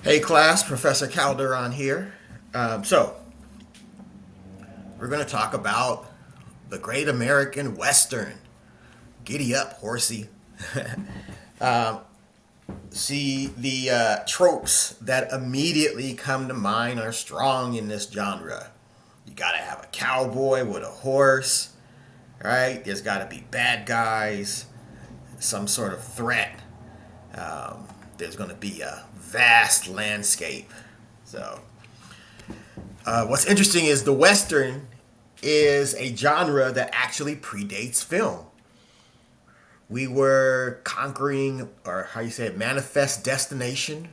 Hey class, Professor Calderon here. So, we're going to talk about the Great American Western. Giddy up, horsey. See, the tropes that immediately come to mind are strong in this genre. You gotta have a cowboy with a horse, right? There's gotta be bad guys, some sort of threat. There's gonna be a vast landscape. So, what's interesting is the Western is a genre that actually predates film. We were conquering, or how you say it, manifest destination.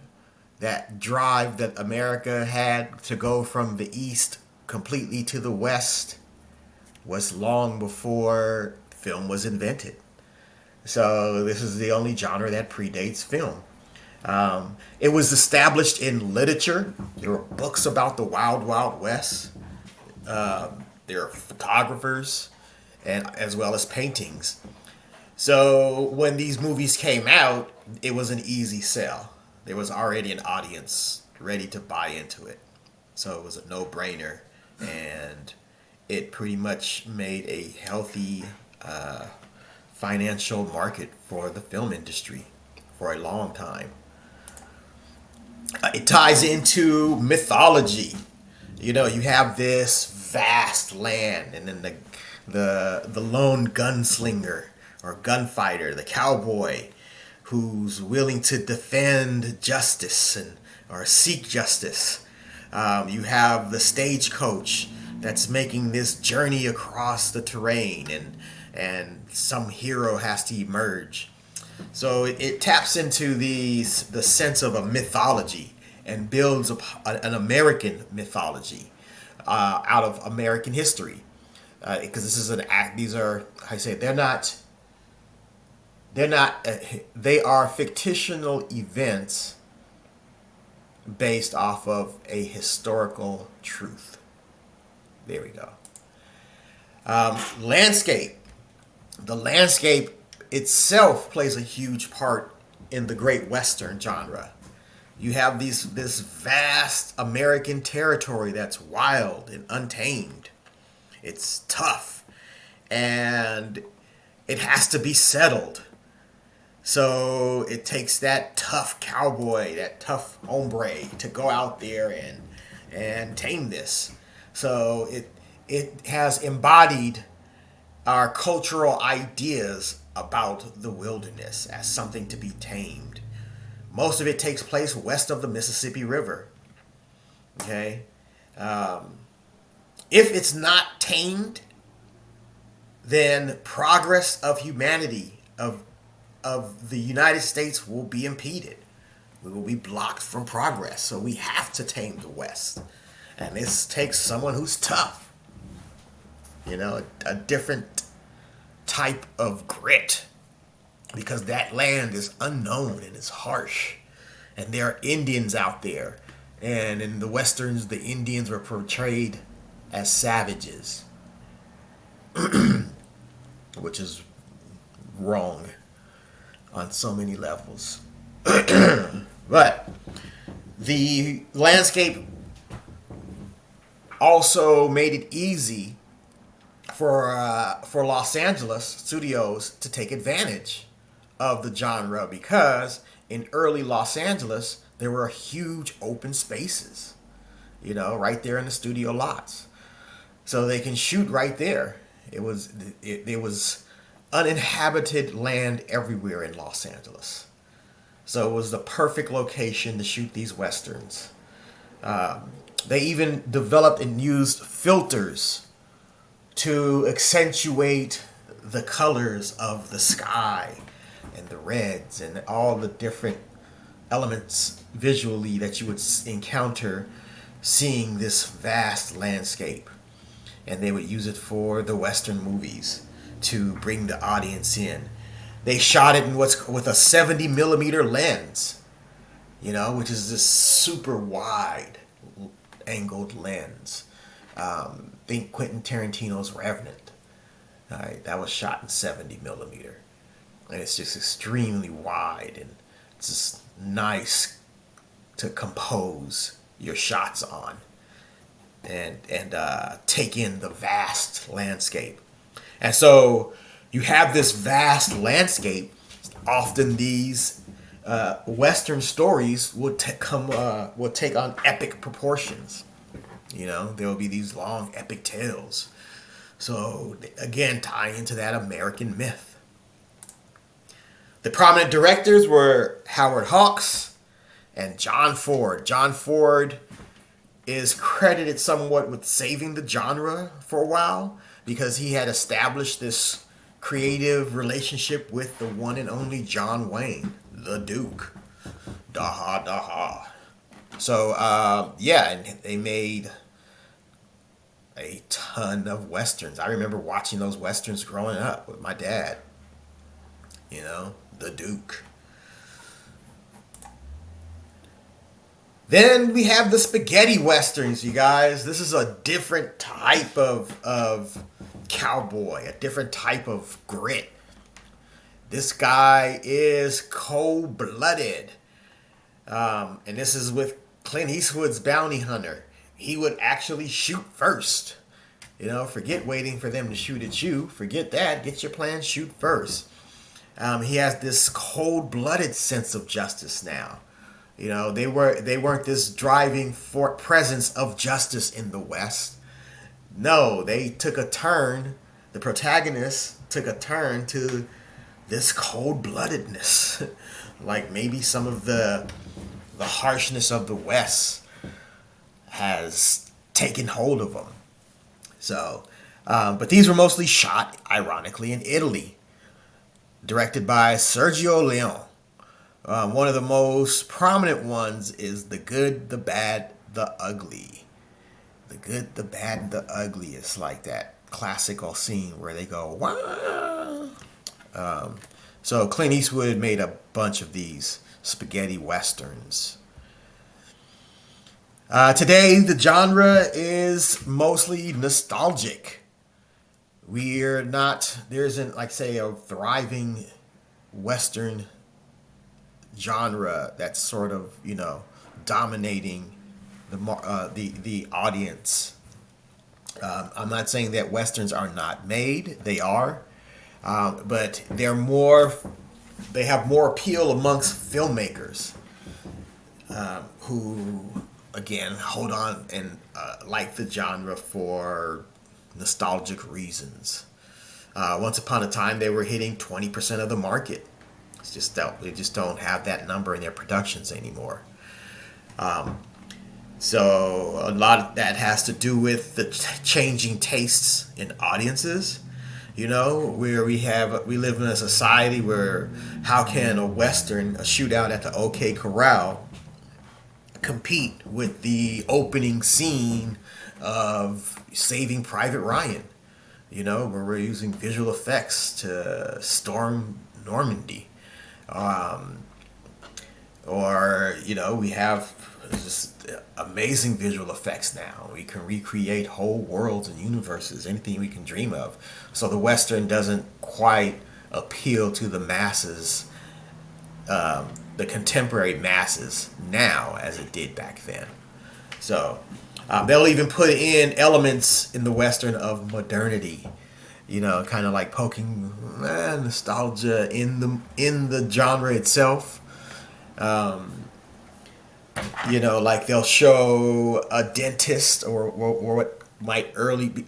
That drive that America had to go from the East completely to the West was long before film was invented. So this is the only genre that predates film. It was established in literature. There were books about the Wild Wild West. There are photographers, and as well as paintings. So when these movies came out, it was an easy sell. There was already an audience ready to buy into it. So it was a no-brainer, and it pretty much made a healthy financial market for the film industry for a long time. It ties into mythology. You know, you have this vast land, and then the lone gunslinger or gunfighter, the cowboy, who's willing to defend justice and or seek justice. You have the stagecoach that's making this journey across the terrain, and some hero has to emerge. So it taps into the sense of a mythology and builds an American mythology out of American history. Because this is an act. These are, I say, they're not. They're not. They are fictional events based off of a historical truth. There we go. Landscape. The landscape itself plays a huge part in the Great Western genre. You have this vast American territory that's wild and untamed. It's tough, and it has to be settled. So it takes that tough cowboy, that tough hombre, to go out there and tame this. So it has embodied our cultural ideas about the wilderness as something to be tamed. Most of it takes place west of the Mississippi River. Okay, if it's not tamed, then progress of humanity of the United States will be impeded. We will be blocked from progress. So we have to tame the West, and this takes someone who's tough. You know, a different type of grit, because that land is unknown and it's harsh, and there are Indians out there, and in the westerns the Indians were portrayed as savages, which is wrong on so many levels. But the landscape also made it easy for Los Angeles studios to take advantage of the genre, because in early Los Angeles there were huge open spaces, you know, right there in the studio lots, so they can shoot right there. It was uninhabited land everywhere in Los Angeles, so it was the perfect location to shoot these westerns. They even developed and used filters to accentuate the colors of the sky and the reds and all the different elements visually that you would encounter seeing this vast landscape. And they would use it for the Western movies to bring the audience in. They shot it in with a 70 millimeter lens, you know, which is this super wide angled lens. Think Quentin Tarantino's Revenant. That was shot in 70 millimeter. And it's just extremely wide, and it's just nice to compose your shots on and take in the vast landscape. And so you have this vast landscape. Often these Western stories would take on epic proportions. You know, there will be these long epic tales. So again, tying into that American myth. The prominent directors were Howard Hawks and John Ford. John Ford is credited somewhat with saving the genre for a while because he had established this creative relationship with the one and only John Wayne, the Duke. Daha daha. So yeah, and they made a ton of westerns. I remember watching those westerns growing up with my dad. You know, the Duke. Then we have the spaghetti westerns, you guys. This is a different type of cowboy, a different type of grit. This guy is cold-blooded. And this is with Clint Eastwood's Bounty Hunter. He would actually shoot first. You know, forget waiting for them to shoot at you. Forget that. Get your plan, shoot first. He has this cold-blooded sense of justice now. You know, they weren't this driving presence of justice in the West. No, they took a turn. The protagonist took a turn to this cold-bloodedness, like maybe some of the harshness of the West has taken hold of them. So, but these were mostly shot, ironically, in Italy, directed by Sergio Leone. One of the most prominent ones is The Good, the Bad, the Ugly. The Good, the Bad, and the Ugly is like that classical scene where they go, wow. So Clint Eastwood made a bunch of these spaghetti westerns. Today, the genre is mostly nostalgic. There isn't, like, say, a thriving western genre that's sort of, you know, dominating the audience. I'm not saying that westerns are not made; they are, but they have more appeal amongst filmmakers who, again, hold on and like the genre for nostalgic reasons. Once upon a time, they were hitting 20% of the market. They just don't have that number in their productions anymore. So a lot of that has to do with the changing tastes in audiences. You know, where we live in a society where how can a western, a shootout at the OK Corral, compete with the opening scene of Saving Private Ryan? You know, where we're using visual effects to storm Normandy. Or, you know, we have just amazing visual effects now. We can recreate whole worlds and universes, anything we can dream of. So the Western doesn't quite appeal to the masses, the contemporary masses now as it did back then. So they'll even put in elements in the Western of modernity. You know, kind of like poking nostalgia in the genre itself. You know, like they'll show a dentist or what might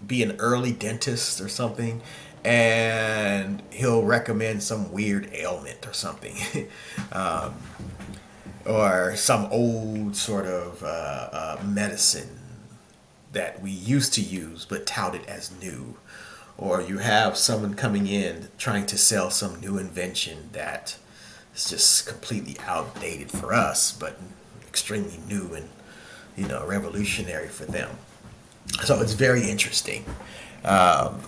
be an early dentist or something, and he'll recommend some weird ailment or something, or some old sort of medicine that we used to use but touted as new. Or you have someone coming in trying to sell some new invention that is just completely outdated for us, but extremely new and, you know, revolutionary for them. So it's very interesting. That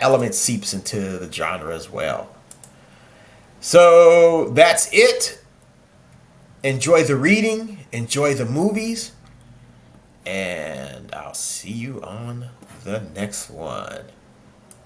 element seeps into the genre as well. So that's it. Enjoy the reading, enjoy the movies, and I'll see you on the next one.